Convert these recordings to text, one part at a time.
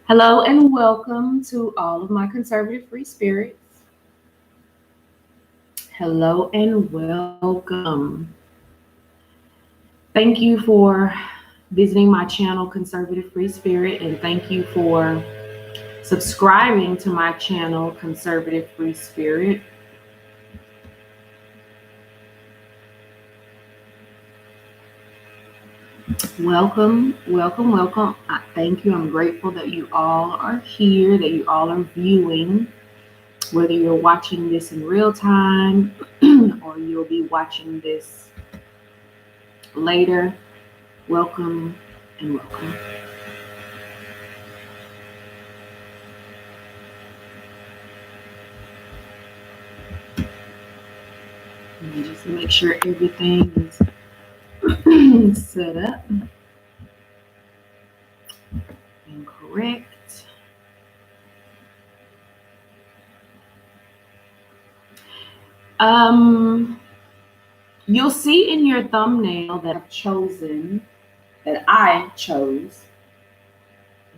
Hello and welcome to all of my conservative free spirits. Hello and welcome. Thank you for visiting my channel, Conservative Free Spirit, and thank you for subscribing to my channel, Conservative Free Spirit. Welcome, welcome, welcome. Thank you. I'm grateful that you all are here, that you all are viewing. Whether you're watching this in real time or you'll be watching this later, welcome and welcome. Let me just make sure everything is set up and correct. You'll see in your thumbnail that I chose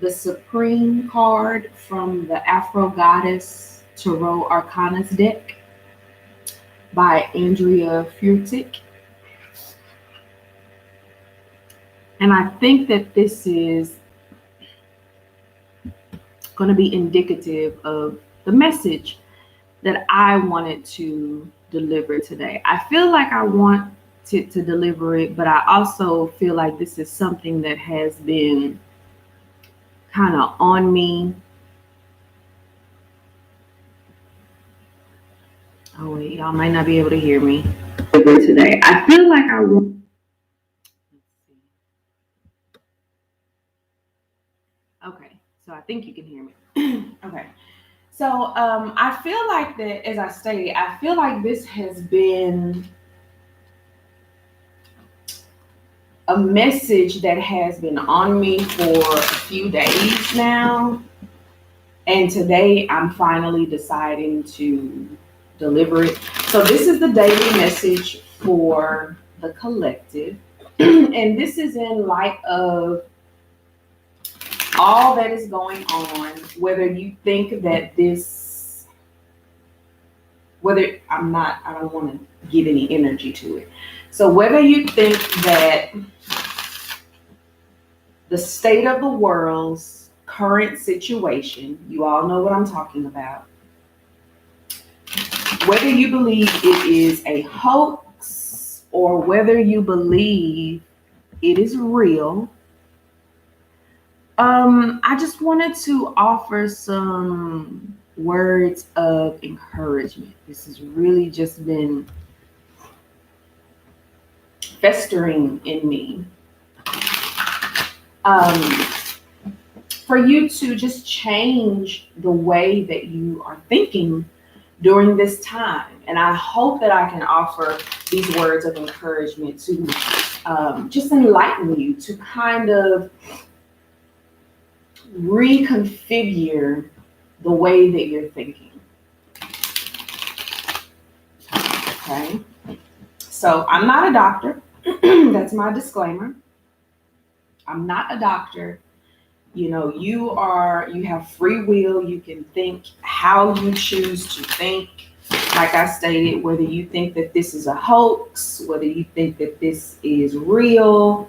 the Supreme card from the Afro Goddess Tarot Arcanas deck by Andrea Furtick. And I think that this is going to be indicative of the message that I wanted to deliver today. I feel like I want to deliver it, but I also feel like this is something that has been kind of on me. Oh wait, y'all might not be able to hear me today. I feel like I want. Okay, so I think you can hear me. Okay. So I feel like that, as I stated, I feel like this has been a message that has been on me for a few days now. And today I'm finally deciding to deliver it. So this is the daily message for the collective. And this is in light of all that is going on, whether you think that this, I don't want to give any energy to it. So whether you think that the state of the world's current situation, you all know what I'm talking about, whether you believe it is a hoax or whether you believe it is real, I just wanted to offer some words of encouragement. This has really just been festering in me. For you to just change the way that you are thinking during this time. And I hope that I can offer these words of encouragement to just enlighten you, to kind of reconfigure the way that you're thinking. Okay. So I'm not a doctor. That's my disclaimer. I'm not a doctor. You know, you have free will. You can think how you choose to think. Like I stated, whether you think that this is a hoax, whether you think that this is real,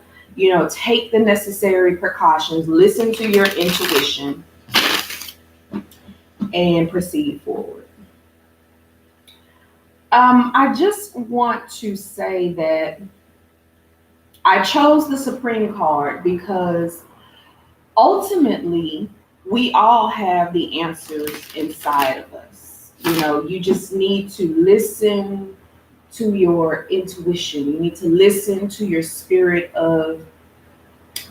take the necessary precautions, listen to your intuition, and proceed forward. I just want to say that I chose the Supreme card because ultimately we all have the answers inside of us. You just need to listen to your intuition. You need to listen to your spirit of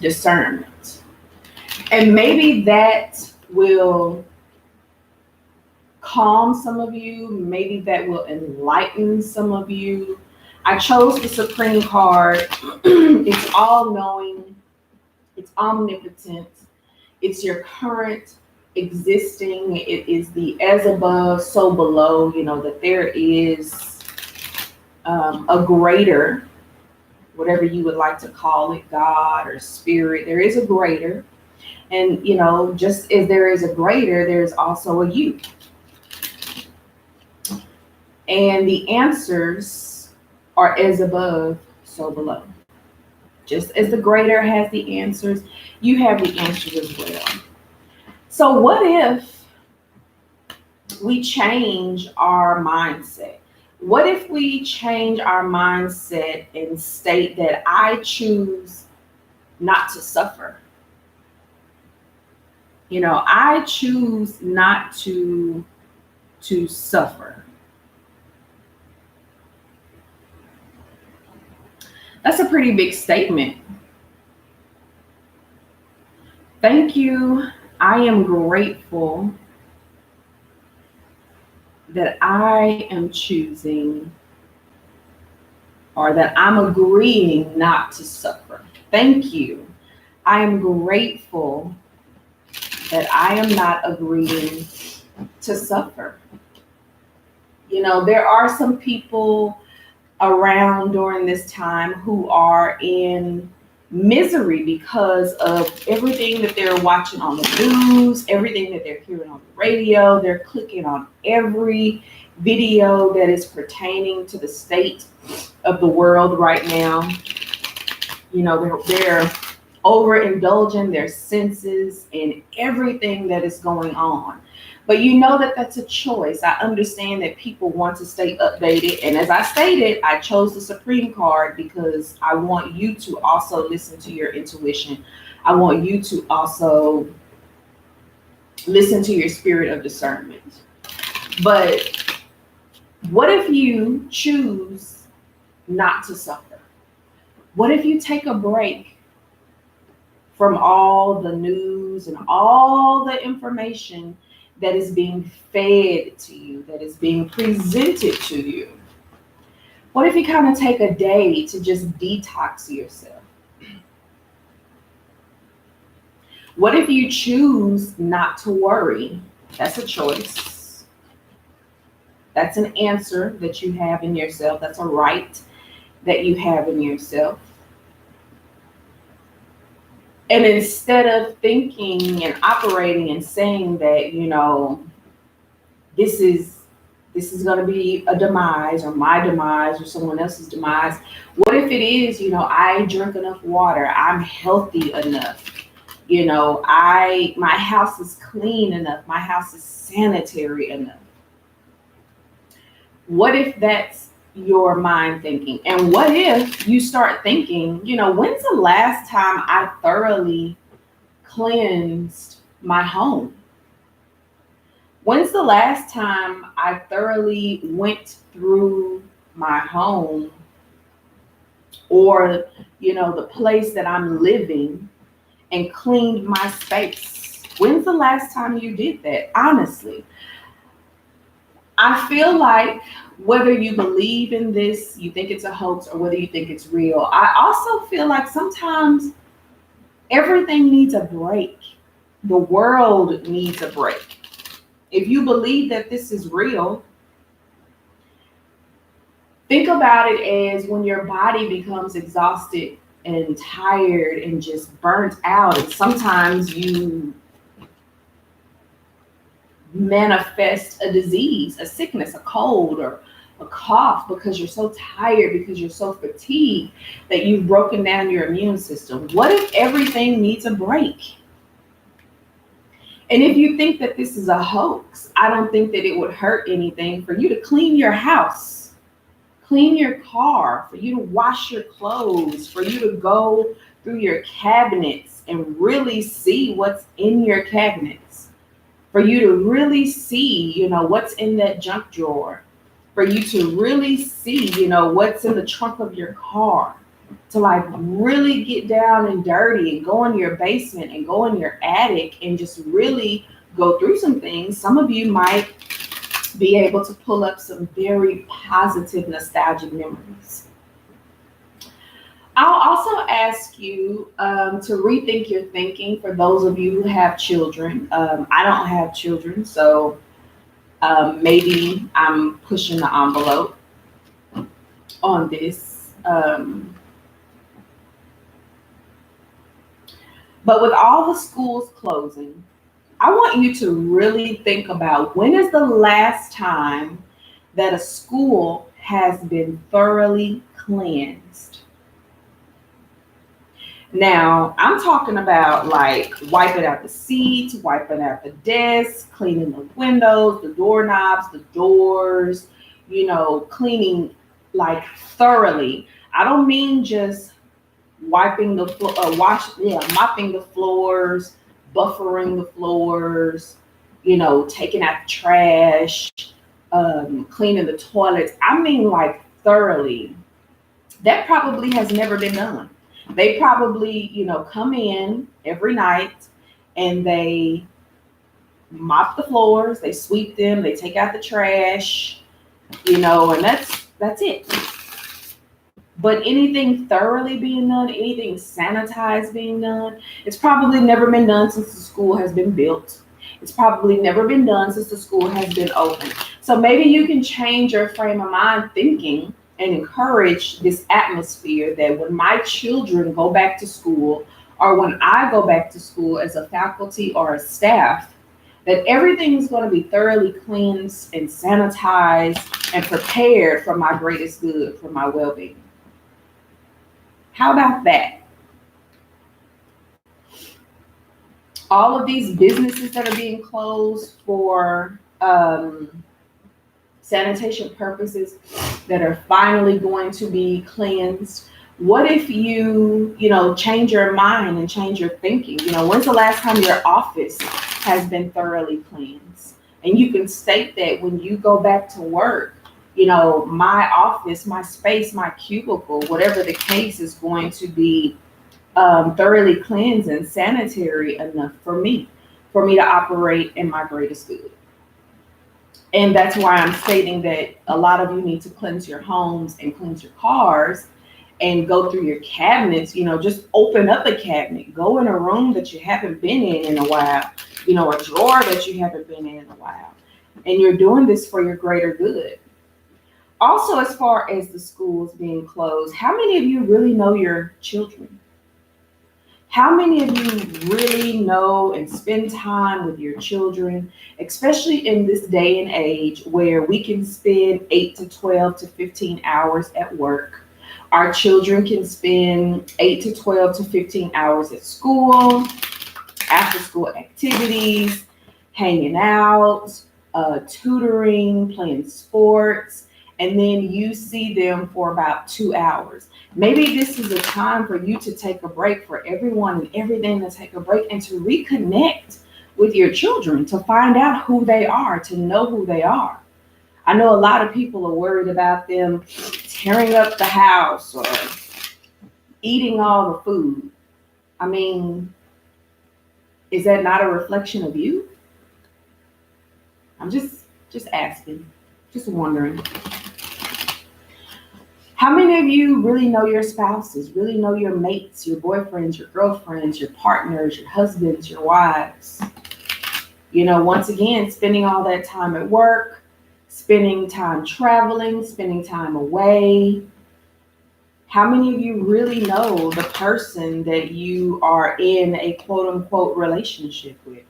discernment. And maybe that will calm some of you. Maybe that will enlighten some of you. I chose the Supreme card. It's all knowing. It's omnipotent. It's your current existing. It is the as above, so below, that there is a greater, whatever you would like to call it, God or spirit. There is a greater. And, just as there is a greater, there's also a you. And the answers are as above, so below. Just as the greater has the answers, you have the answers as well. So what if we change our mindset? What if we change our mindset and state that I choose not to suffer? I choose not to suffer. That's a pretty big statement. Thank you. I am grateful that I am choosing, or that I'm agreeing not to suffer. Thank you. I am grateful that I am not agreeing to suffer. There are some people around during this time who are in misery because of everything that they're watching on the news, everything that they're hearing on the radio. They're clicking on every video that is pertaining to the state of the world right now. They're overindulging their senses in everything that is going on. But that's a choice. I understand that people want to stay updated. And as I stated, I chose the Supreme card because I want you to also listen to your intuition. I want you to also listen to your spirit of discernment. But what if you choose not to suffer? What if you take a break from all the news and all the information that is being fed to you, that is being presented to you? What if you kind of take a day to just detox yourself? What if you choose not to worry? That's a choice. That's an answer that you have in yourself. That's a right that you have in yourself. And instead of thinking and operating and saying that, this is going to be a demise, or my demise, or someone else's demise. What if it is, I drink enough water, I'm healthy enough, my house is clean enough, my house is sanitary enough? What if that's your mind thinking? And what if you start thinking, when's the last time I thoroughly cleansed my home? When's the last time I thoroughly went through my home, or the place that I'm living, and cleaned my space? When's the last time you did that? Honestly, I feel like whether you believe in this, you think it's a hoax, or whether you think it's real, I also feel like sometimes everything needs a break. The world needs a break. If you believe that this is real, think about it as when your body becomes exhausted and tired and just burnt out, and sometimes you manifest a disease, a sickness, a cold, or a cough because you're so tired, because you're so fatigued that you've broken down your immune system. What if everything needs a break? And if you think that this is a hoax, I don't think that it would hurt anything for you to clean your house, clean your car, for you to wash your clothes, for you to go through your cabinets and really see what's in your cabinets, for you to really see, what's in that junk drawer, for you to really see, what's in the trunk of your car, to really get down and dirty and go in your basement and go in your attic and just really go through some things. Some of you might be able to pull up some very positive, nostalgic memories. I'll also ask you to rethink your thinking for those of you who have children. I don't have children, so maybe I'm pushing the envelope on this. But with all the schools closing, I want you to really think about, when is the last time that a school has been thoroughly cleansed? Now, I'm talking about like wiping out the seats, wiping out the desks, cleaning the windows, the doorknobs, the doors, cleaning like thoroughly. I don't mean just wiping the floor, mopping the floors, buffering the floors, taking out the trash, cleaning the toilets. I mean like thoroughly. That probably has never been done. They probably, come in every night and they mop the floors, they sweep them, they take out the trash, and that's it. But anything thoroughly being done, anything sanitized being done, it's probably never been done since the school has been built. It's probably never been done since the school has been open. So maybe you can change your frame of mind thinking and encourage this atmosphere that when my children go back to school, or when I go back to school as a faculty or a staff, that everything is going to be thoroughly cleansed and sanitized and prepared for my greatest good, for my well-being. How about that? All of these businesses that are being closed for sanitation purposes that are finally going to be cleansed. What if you, change your mind and change your thinking? When's the last time your office has been thoroughly cleansed? And you can state that when you go back to work, my office, my space, my cubicle, whatever the case, is going to be thoroughly cleansed and sanitary enough for me to operate in my greatest good. And that's why I'm stating that a lot of you need to cleanse your homes and cleanse your cars and go through your cabinets. Just open up a cabinet, go in a room that you haven't been in a while, a drawer that you haven't been in a while. And you're doing this for your greater good. Also, as far as the schools being closed, how many of you really know your children? How many of you really know and spend time with your children, especially in this day and age where we can spend 8 to 12 to 15 hours at work? Our children can spend 8 to 12 to 15 hours at school, after school activities, hanging out, tutoring, playing sports, and then you see them for about 2 hours. Maybe this is a time for you to take a break, for everyone and everything to take a break and to reconnect with your children, to find out who they are, to know who they are. I know a lot of people are worried about them tearing up the house or eating all the food. I mean, is that not a reflection of you? I'm just asking, just wondering. How many of you really know your spouses, really know your mates, your boyfriends, your girlfriends, your partners, your husbands, your wives? Once again, spending all that time at work, spending time traveling, spending time away. How many of you really know the person that you are in a quote unquote relationship with?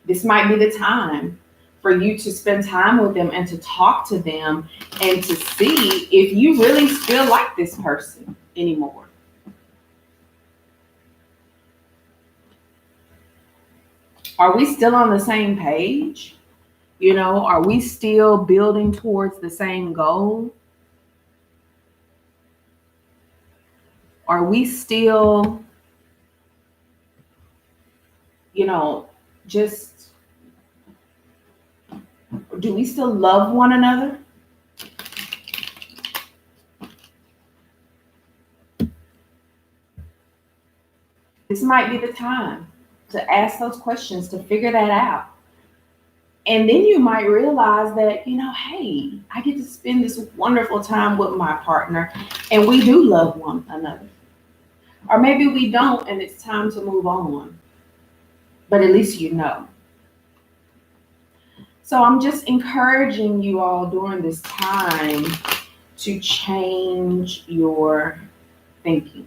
This might be the time for you to spend time with them and to talk to them and to see if you really still like this person anymore. Are we still on the same page? Are we still building towards the same goal? Are we still, just, do we still love one another? This might be the time to ask those questions, to figure that out. And then you might realize that, hey, I get to spend this wonderful time with my partner and we do love one another. Or maybe we don't and it's time to move on. But at least you know. So I'm just encouraging you all during this time to change your thinking.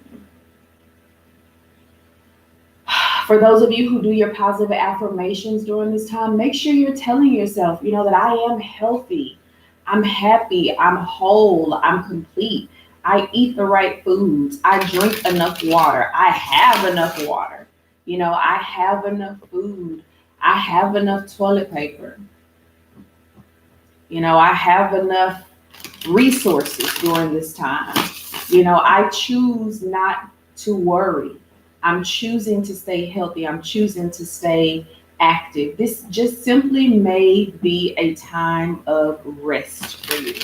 For those of you who do your positive affirmations during this time, make sure you're telling yourself, that I am healthy, I'm happy, I'm whole, I'm complete. I eat the right foods. I drink enough water. I have enough water. I have enough food. I have enough toilet paper. I have enough resources during this time. I choose not to worry. I'm choosing to stay healthy. I'm choosing to stay active. This just simply may be a time of rest for you.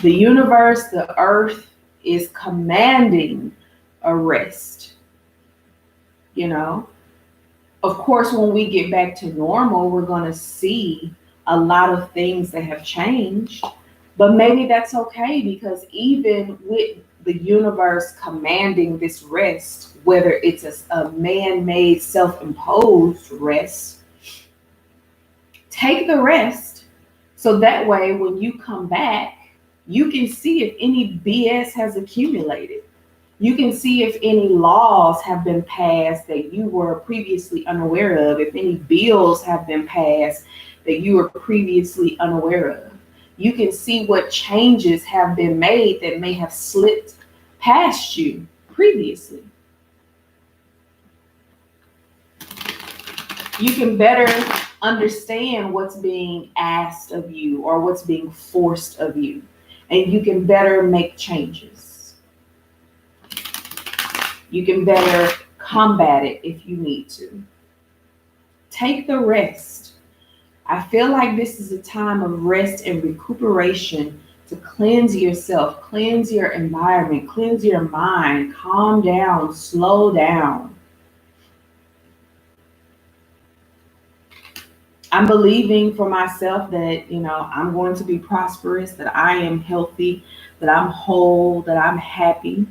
The universe, the earth is commanding a rest. Of course, when we get back to normal, we're going to see a lot of things that have changed. But maybe that's okay, because even with the universe commanding this rest, whether it's a man-made, self-imposed rest, take the rest so that way when you come back, you can see if any BS has accumulated. You can see if any laws have been passed that you were previously unaware of, if any bills have been passed that you were previously unaware of. You can see what changes have been made that may have slipped past you previously. You can better understand what's being asked of you or what's being forced of you, and you can better make changes. You can better combat it if you need to. Take the rest. I feel like this is a time of rest and recuperation to cleanse yourself, cleanse your environment, cleanse your mind, calm down, slow down. I'm believing for myself that, I'm going to be prosperous, that I am healthy, that I'm whole, that I'm happy,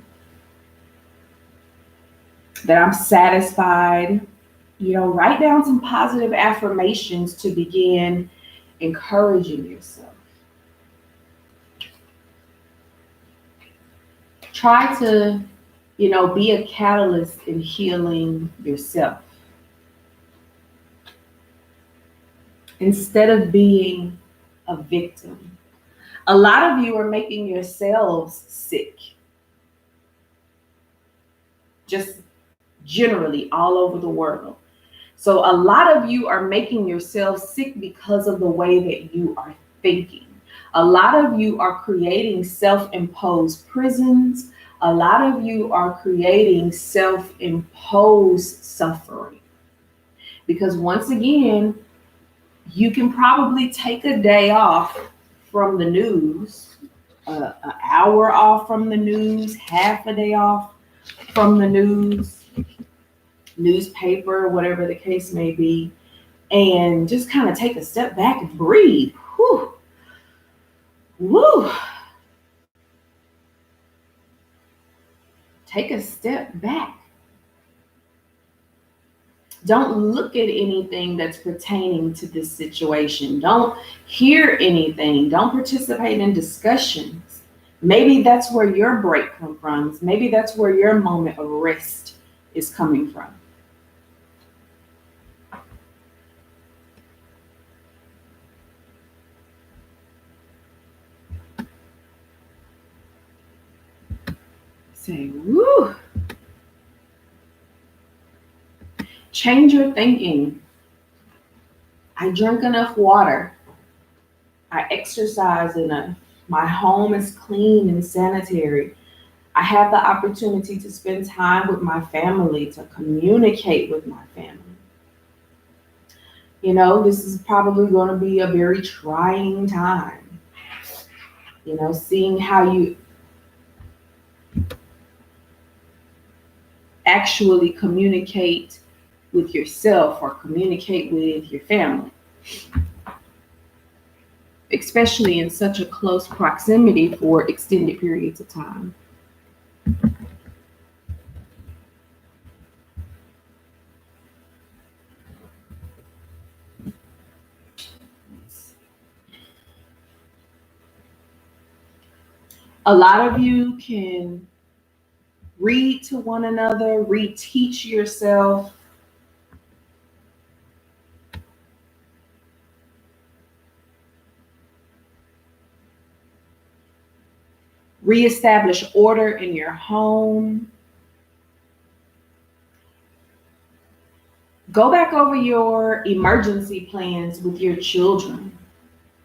that I'm satisfied. Write down some positive affirmations to begin encouraging yourself. Try to, be a catalyst in healing yourself. Instead of being a victim. A lot of you are making yourselves sick. Just generally all over the world. So a lot of you are making yourselves sick because of the way that you are thinking. A lot of you are creating self-imposed prisons. A lot of you are creating self-imposed suffering. Because once again, you can probably take a day off from the news, an hour off from the news, half a day off from the news, newspaper, whatever the case may be, and just kind of take a step back and breathe. Whew. Woo. Take a step back. Don't look at anything that's pertaining to this situation. Don't hear anything. Don't participate in discussions. Maybe that's where your break comes from. Maybe that's where your moment of rest is coming from. Say, woo. Change your thinking. I drink enough water. I exercise enough. My home is clean and sanitary. I have the opportunity to spend time with my family, to communicate with my family. This is probably going to be a very trying time. Seeing how you actually communicate with yourself or communicate with your family, especially in such a close proximity for extended periods of time. A lot of you can read to one another, reteach yourself. Reestablish order in your home. Go back over your emergency plans with your children.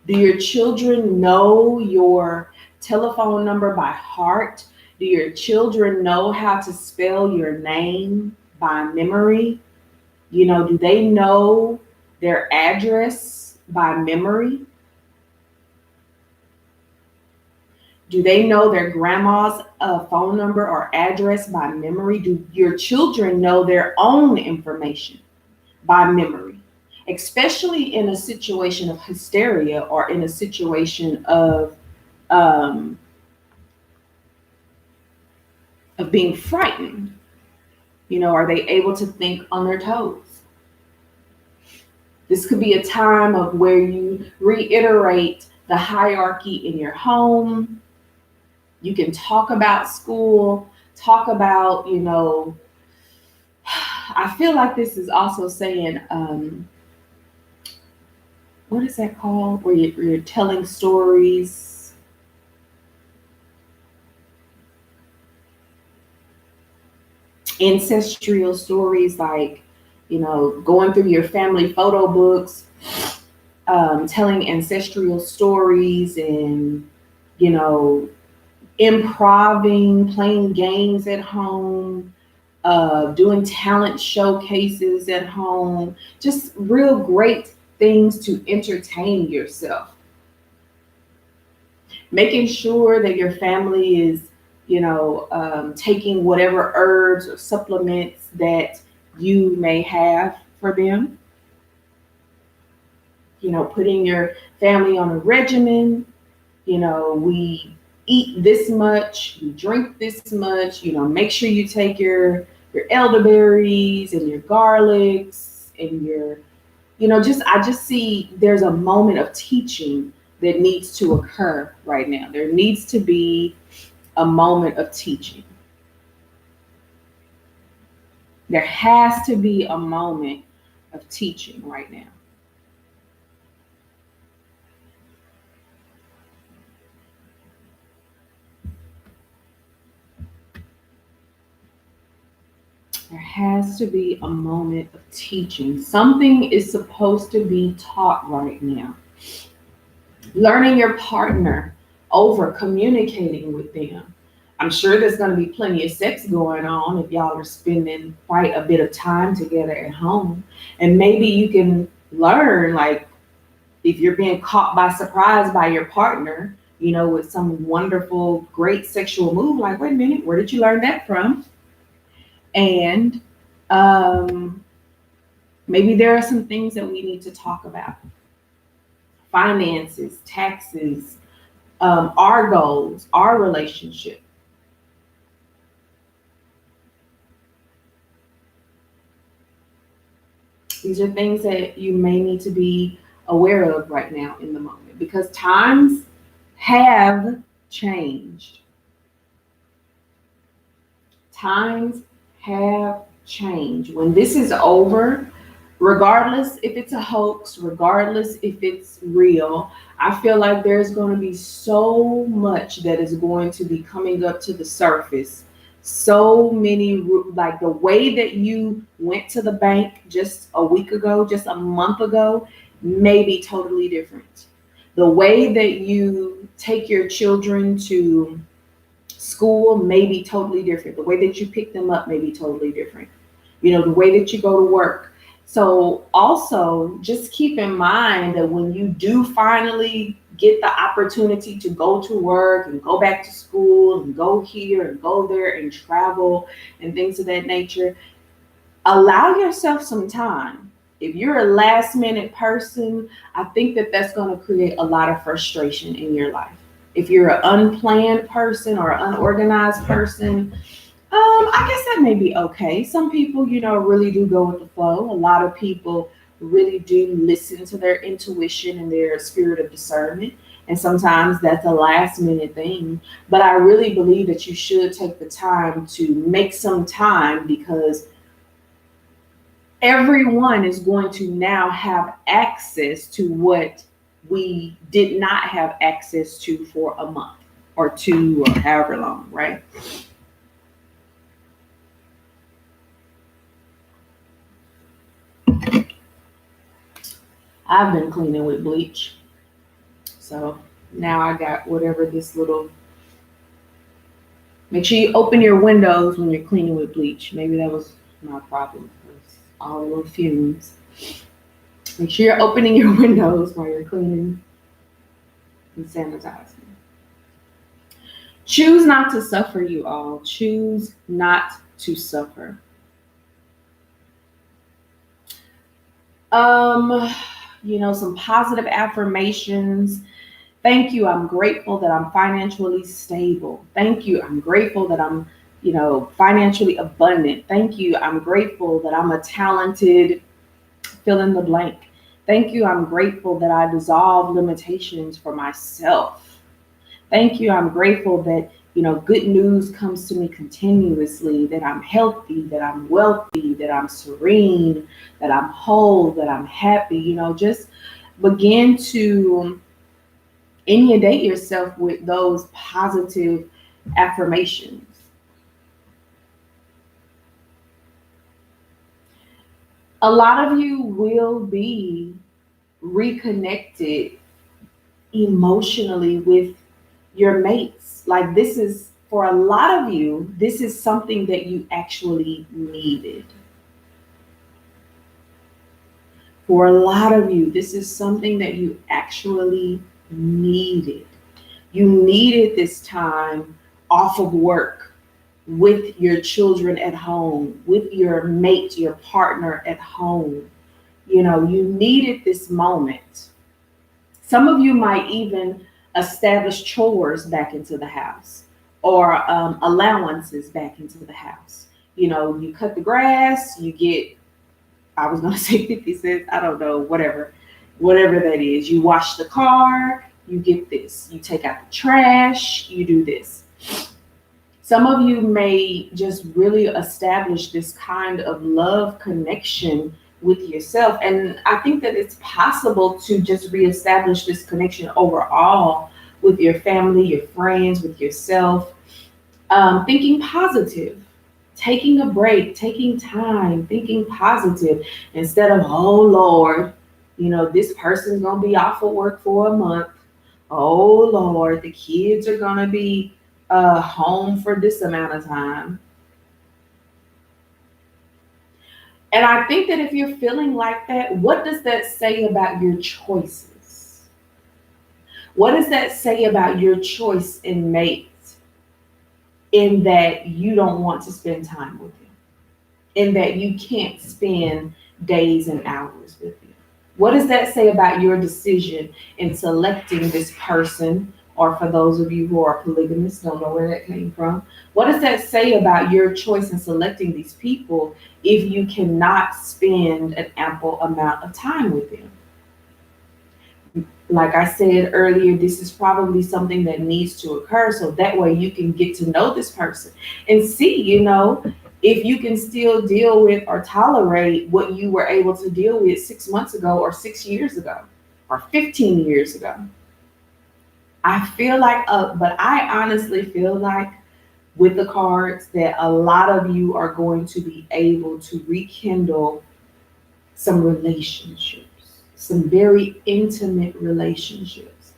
Do your children know your telephone number by heart? Do your children know how to spell your name by memory? Do they know their address by memory? Do they know their grandma's phone number or address by memory? Do your children know their own information by memory? Especially in a situation of hysteria or in a situation of being frightened. Are they able to think on their toes? This could be a time of where you reiterate the hierarchy in your home. You can talk about school, talk about, I feel like this is also saying, what is that called? Where you're telling stories. Ancestral stories, like, going through your family photo books, telling ancestral stories and, improving, playing games at home, doing talent showcases at home, just real great things to entertain yourself. Making sure that your family is, taking whatever herbs or supplements that you may have for them. Putting your family on a regimen. We eat this much, you drink this much, make sure you take your elderberries and your garlics and your, I just see there's a moment of teaching that needs to occur right now. There needs to be a moment of teaching. There has to be a moment of teaching right now. There has to be a moment of teaching. Something is supposed to be taught right now. Learning your partner, over communicating with them. I'm sure there's going to be plenty of sex going on if y'all are spending quite a bit of time together at home. And maybe you can learn, like, if you're being caught by surprise by your partner, with some wonderful, great sexual move, like, wait a minute, where did you learn that from? And maybe there are some things that we need to talk about. Finances, taxes, our goals, our relationship. These are things that you may need to be aware of right now in the moment, because times have changed. Times have changed. When this is over, regardless if it's a hoax, regardless if it's real, I feel like there's going to be so much that is going to be coming up to the surface. So many, like the way that you went to the bank just a week ago, just a month ago, may be totally different. The way that you take your children to school may be totally different. The way that you pick them up may be totally different. The way that you go to work. So also just keep in mind that when you do finally get the opportunity to go to work and go back to school and go here and go there and travel and things of that nature, allow yourself some time. If you're a last minute person, I think that that's going to create a lot of frustration in your life. If you're an unplanned person or an unorganized person, I guess that may be okay. Some people, really do go with the flow. A lot of people really do listen to their intuition and their spirit of discernment. And sometimes that's a last minute thing. But I really believe that you should take the time to make some time, because everyone is going to now have access to what we did not have access to for a month or two or however long, right? I've been cleaning with bleach. So now I got whatever this little. Make sure you open your windows when you're cleaning with bleach. Maybe that was my problem. All the little fumes. Make sure you're opening your windows while you're cleaning and sanitizing. Choose not to suffer, you all. Choose not to suffer. Some positive affirmations. Thank you. I'm grateful that I'm financially stable. Thank you. I'm grateful that I'm, financially abundant. Thank you. I'm grateful that I'm a talented fill in the blank. Thank you. I'm grateful that I dissolve limitations for myself. Thank you. I'm grateful that, good news comes to me continuously, that I'm healthy, that I'm wealthy, that I'm serene, that I'm whole, that I'm happy. Just begin to inundate yourself with those positive affirmations. A lot of you will be reconnected emotionally with your mates. Like, this is, for a lot of you, this is something that you actually needed. For a lot of you, this is something that you actually needed. You needed this time off of work, with your children at home, with your mate, your partner at home. You needed this moment. Some of you might even establish chores back into the house, or allowances back into the house. You cut the grass, you get, I was going to say 50 cents, I don't know, whatever that is. You wash the car, you get this. You take out the trash, you do this. Some of you may just really establish this kind of love connection with yourself. And I think that it's possible to just reestablish this connection overall with your family, your friends, with yourself. Thinking positive, taking a break, taking time, thinking positive, instead of, oh Lord, this person's going to be off of work for a month. Oh Lord, the kids are going to be home for this amount of time. And I think that if you're feeling like that, what does that say about your choices? What does that say about your choice in mate, in that you don't want to spend time with him, in that you can't spend days and hours with him? What does that say about your decision in selecting this person? Or for those of you who are polygamous, don't know where that came from. What does that say about your choice in selecting these people if you cannot spend an ample amount of time with them? Like I said earlier, this is probably something that needs to occur, so that way you can get to know this person and see, if you can still deal with or tolerate what you were able to deal with 6 months ago, or 6 years ago, or 15 years ago. I feel like, but I honestly feel like with the cards that a lot of you are going to be able to rekindle some relationships, some very intimate relationships.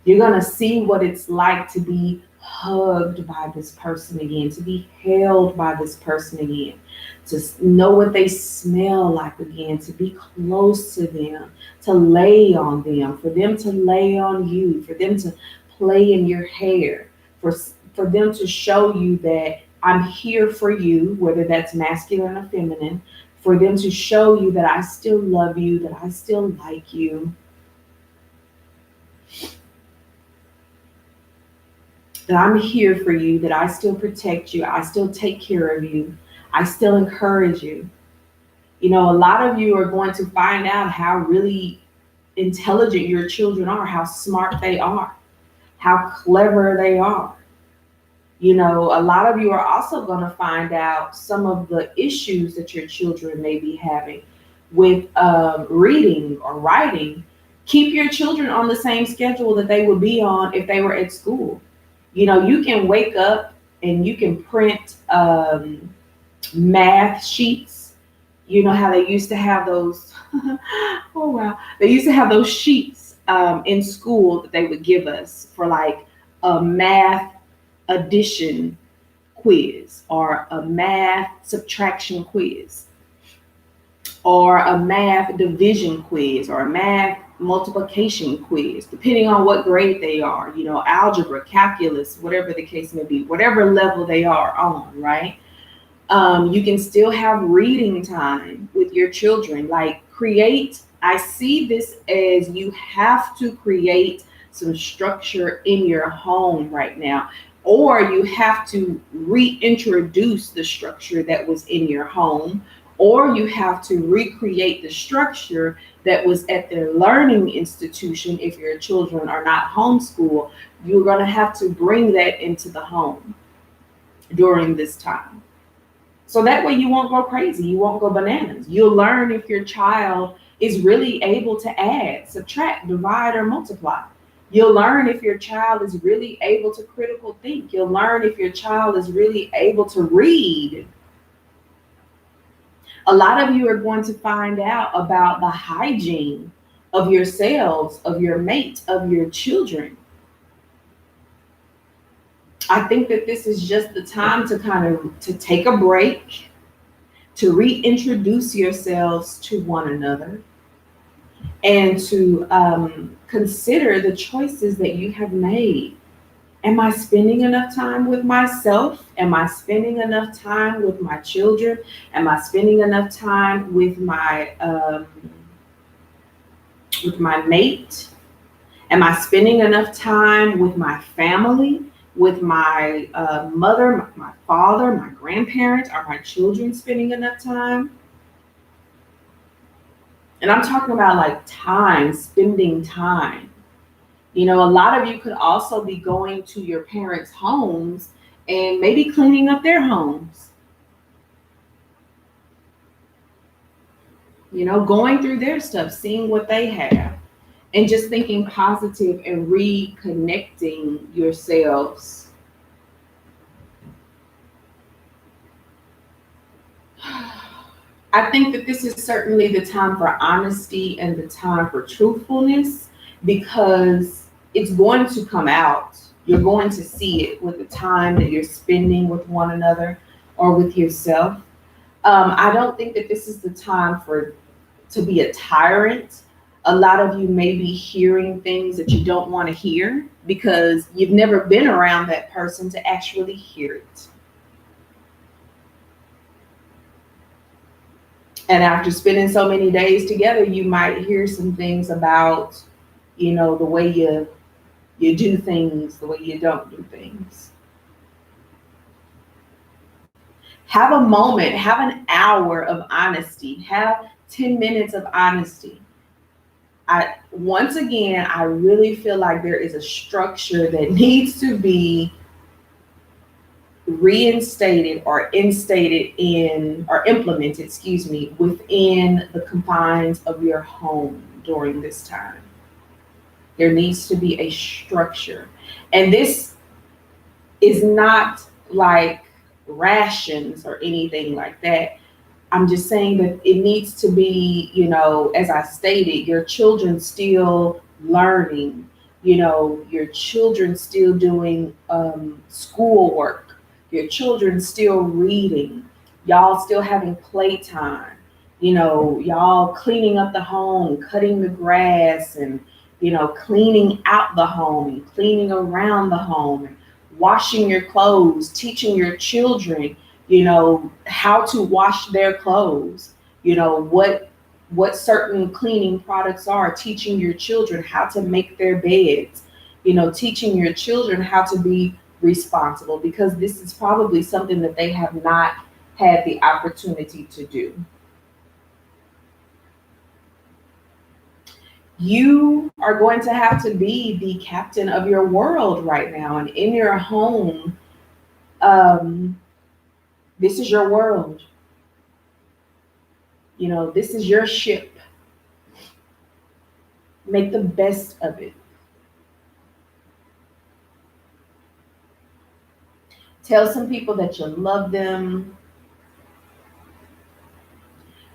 You're going to see what it's like to be hugged by this person again, to be held by this person again, to know what they smell like again, to be close to them, to lay on them, for them to lay on you, for them to play in your hair, for them to show you that I'm here for you, whether that's masculine or feminine, for them to show you that I still love you, that I still like you, that I'm here for you, that I still protect you, I still take care of you, I still encourage you. A lot of you are going to find out how really intelligent your children are, how smart they are, how clever they are. You know, a lot of you are also going to find out some of the issues that your children may be having with reading or writing. Keep your children on the same schedule that they would be on if they were at school. You know, you can wake up and you can print math sheets. You know how they used to have those. Oh, wow. They used to have those sheets in school that they would give us for like a math addition quiz or a math subtraction quiz or a math division quiz or a math multiplication quiz, depending on what grade they are, you know, algebra, calculus, whatever the case may be, whatever level they are on, right? You can still have reading time with your children. Like create, I see this as you have to create some structure in your home right now, or you have to reintroduce the structure that was in your home, or you have to recreate the structure that was at their learning institution. If your children are not homeschooled, you're going to have to bring that into the home during this time. So that way you won't go crazy. You won't go bananas. You'll learn if your child is really able to add, subtract, divide, or multiply. You'll learn if your child is really able to critical think. You'll learn if your child is really able to read. A lot of you are going to find out about the hygiene of yourselves, of your mate, of your children. I think that this is just the time to to take a break, to reintroduce yourselves to one another, and to consider the choices that you have made. Am I spending enough time with myself? Am I spending enough time with my children? Am I spending enough time with my mate? Am I spending enough time with my family, with my mother, my father, my grandparents? Are my children spending enough time? And I'm talking about like time, spending time. You know, a lot of you could also be going to your parents' homes and maybe cleaning up their homes. You know, going through their stuff, seeing what they have, and just thinking positive and reconnecting yourselves. I think that this is certainly the time for honesty and the time for truthfulness, because it's going to come out. You're going to see it with the time that you're spending with one another or with yourself. I don't think that this is the time to be a tyrant. A lot of you may be hearing things that you don't want to hear because you've never been around that person to actually hear it. And after spending so many days together, you might hear some things about, you know, the way you do things, the way you don't do things. Have a moment, have an hour of honesty, have 10 minutes of honesty. Once again, I really feel like there is a structure that needs to be reinstated or instated in, or implemented, within the confines of your home during this time. There needs to be a structure. And this is not like rations or anything like that. I'm just saying that it needs to be, you know, as I stated, your children still learning, you know, your children still doing schoolwork, your children still reading, y'all still having playtime, you know, y'all cleaning up the home, cutting the grass, and, you know, cleaning out the home and cleaning around the home, and washing your clothes, teaching your children, you know, how to wash their clothes, you know, what certain cleaning products are, teaching your children how to make their beds, you know, teaching your children how to be responsible, because this is probably something that they have not had the opportunity to do. You are going to have to be the captain of your world right now. And in your home, um, this is your world. This is your ship. Make the best of it. Tell some people that you love them.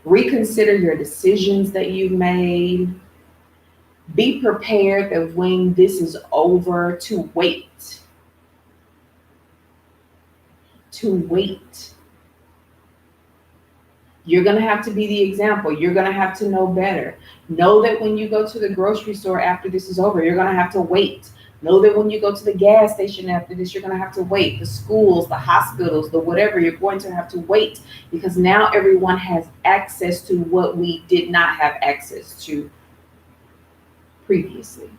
Reconsider your decisions that you've made. Be prepared that when this is over, to wait. To wait. You're going to have to be the example. You're going to have to know better. Know that when you go to the grocery store after this is over, you're going to have to wait. Know that when you go to the gas station after this, you're going to have to wait. The schools, the hospitals, the whatever, you're going to have to wait, because now everyone has access to what we did not have access to previously.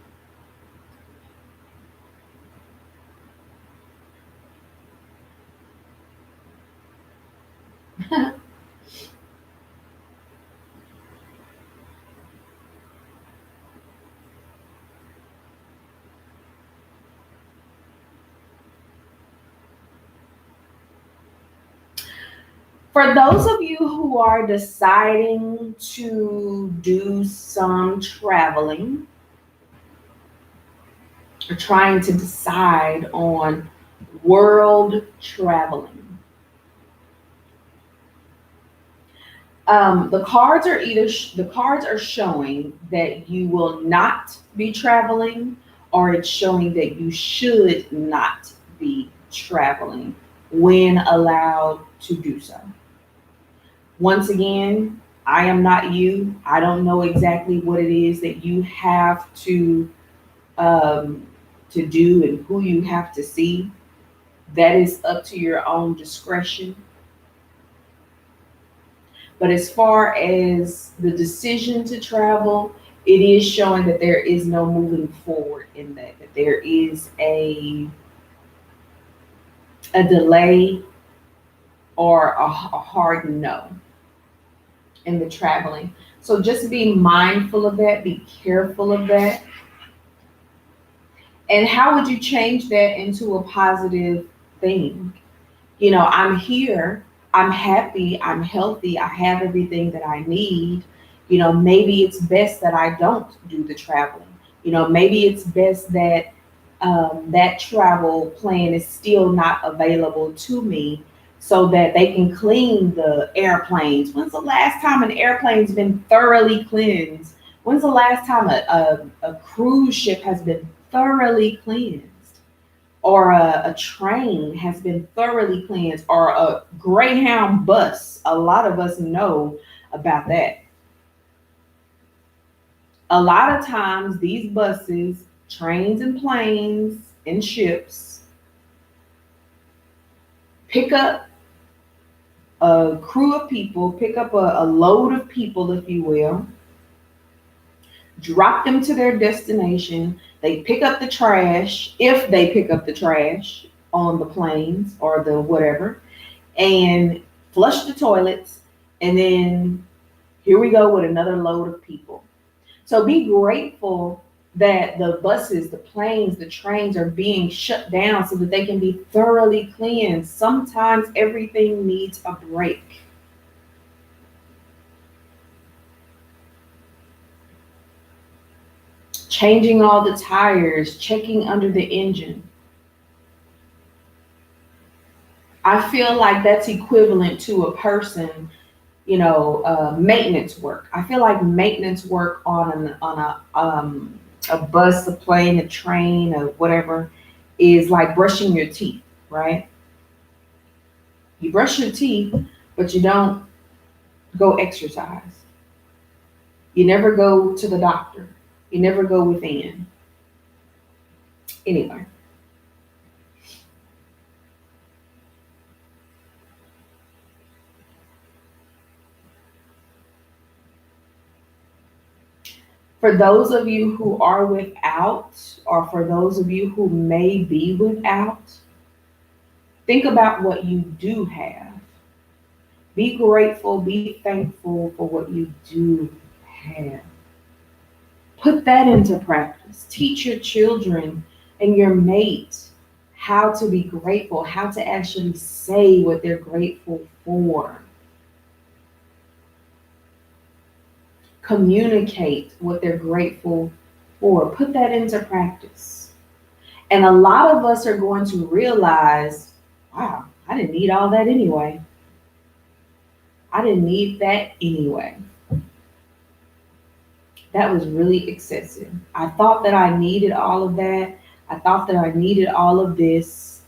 For those of you who are deciding to do some traveling, or trying to decide on world traveling, the cards are showing that you will not be traveling, or it's showing that you should not be traveling when allowed to do so. Once again, I am not you. I don't know exactly what it is that you have um, to do and who you have to see. That is up to your own discretion. But as far as the decision to travel, it is showing that there is no moving forward in that there is a delay, or a hard no in the traveling. So just be mindful of that, be careful of that. And how would you change that into a positive thing? I'm here, I'm happy, I'm healthy, I have everything that I need. Maybe it's best that I don't do the traveling. Maybe it's best that that travel plan is still not available to me, so that they can clean the airplanes. When's the last time an airplane's been thoroughly cleansed? When's the last time a cruise ship has been thoroughly cleansed? Or a train has been thoroughly cleansed, or a Greyhound bus. A lot of us know about that. A lot of times, these buses, trains, and planes and ships pick up a crew of people, pick up a load of people, if you will, drop them to their destination. They pick up the trash, if they pick up the trash on the planes or the whatever, and flush the toilets. And then here we go with another load of people. So be grateful that the buses, the planes, the trains are being shut down so that they can be thoroughly cleansed. Sometimes everything needs a break. Changing all the tires, checking under the engine. I feel like that's equivalent to a person, maintenance work. I feel like maintenance work on a bus, a plane, a train, or whatever, is like brushing your teeth, right? You brush your teeth, but you don't go exercise. You never go to the doctor. You never go within. Anyway, for those of you who are without, or for those of you who may be without, think about what you do have. Be grateful, be thankful for what you do have. Put that into practice. Teach your children and your mate how to be grateful, how to actually say what they're grateful for. Communicate what they're grateful for. Put that into practice. And a lot of us are going to realize, wow, I didn't need all that anyway. I didn't need that anyway. That was really excessive. I thought that I needed all of that. I thought that I needed all of this.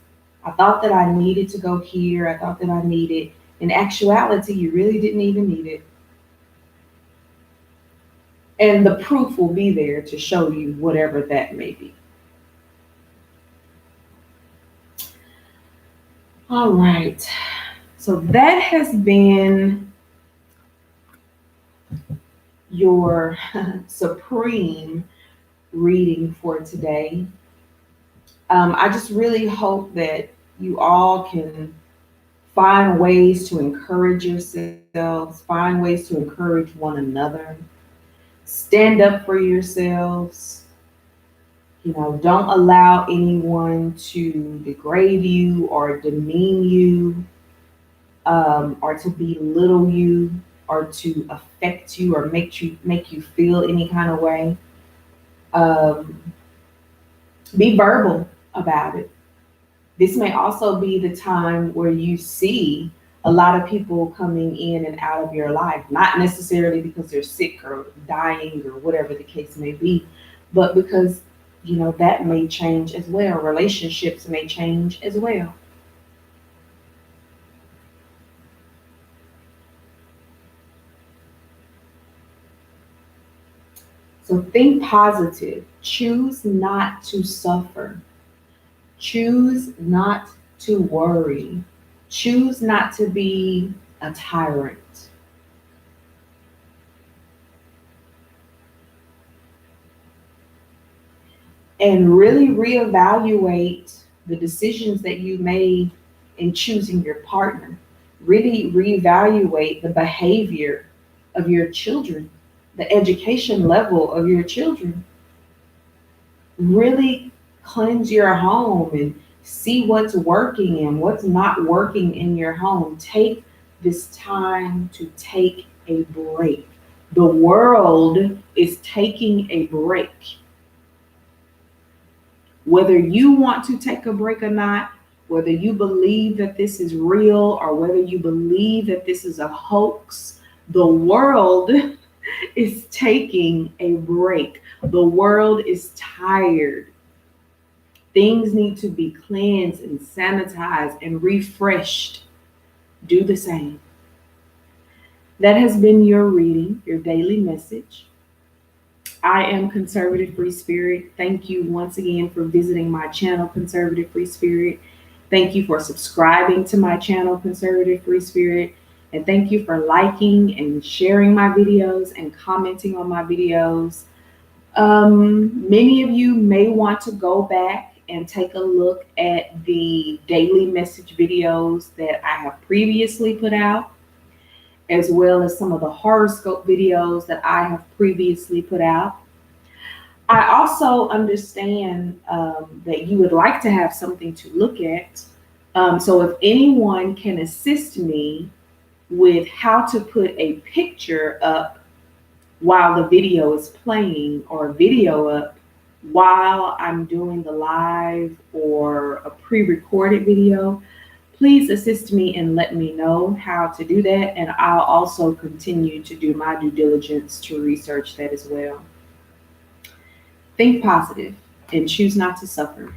I thought that I needed to go here. I thought that I needed. In actuality, you really didn't even need it. And the proof will be there to show you whatever that may be. All right. So that has been your supreme reading for today. I just really hope that you all can find ways to encourage yourselves, find ways to encourage one another, stand up for yourselves. Don't allow anyone to degrade you or demean you, or to belittle you, or to affect you or make you feel any kind of way. Be verbal about it. This may also be the time where you see a lot of people coming in and out of your life, not necessarily because they're sick or dying or whatever the case may be, but because, that may change as well. Relationships may change as well. So think positive. Choose not to suffer. Choose not to worry. Choose not to be a tyrant. And really reevaluate the decisions that you made in choosing your partner. Really reevaluate the behavior of your children, the education level of your children. Really cleanse your home and see what's working and what's not working in your home. Take this time to take a break. The world is taking a break. Whether you want to take a break or not, whether you believe that this is real or whether you believe that this is a hoax, the world is taking a break. The world is tired. Things need to be cleansed and sanitized and refreshed. Do the same. That has been your reading, your daily message. I am Conservative Free Spirit. Thank you once again for visiting my channel, Conservative Free Spirit. Thank you for subscribing to my channel, Conservative Free Spirit. And thank you for liking and sharing my videos and commenting on my videos. Many of you may want to go back and take a look at the daily message videos that I have previously put out, as well as some of the horoscope videos that I have previously put out. I also understand that you would like to have something to look at. So if anyone can assist me with how to put a picture up while the video is playing, or a video up while I'm doing the live or a pre-recorded video, please assist me and let me know how to do that. And I'll also continue to do my due diligence to research that as well. Think positive and choose not to suffer.